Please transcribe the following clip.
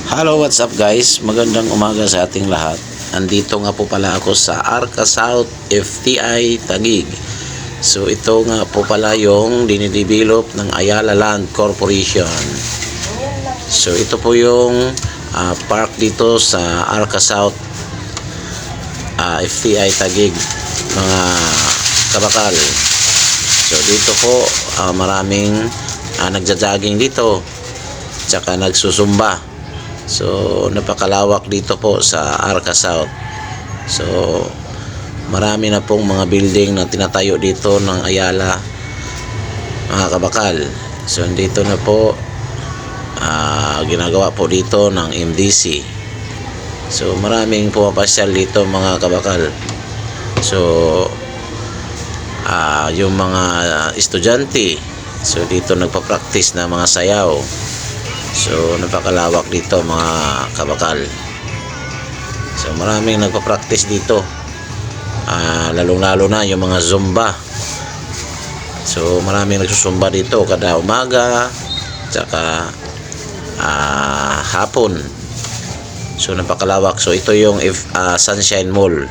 Hello, what's up guys? Magandang umaga sa ating lahat. Andito nga po pala ako sa Arca South FTI Taguig. So ito nga po pala yung dinidevelop ng Ayala Land Corporation. So ito po yung park dito sa Arca South FTI Taguig, mga kabakal. So dito po maraming nagja-jogging dito, tsaka nagsusumba. So napakalawak dito po sa Arca South. So marami na pong mga building na tinatayo dito ng Ayala, mga kabakal. So dito na po ginagawa po dito ng MDC. So maraming pumapasyal dito, mga kabakal. So yung mga estudyante, so dito nagpa-practice na mga sayaw. So napakalawak dito, mga kabakal. So maraming nagpa-practice dito, lalong-lalo na yung mga zumba. So maraming nagsusumba dito kada umaga tsaka hapon. So napakalawak. So ito yung Sunshine Mall.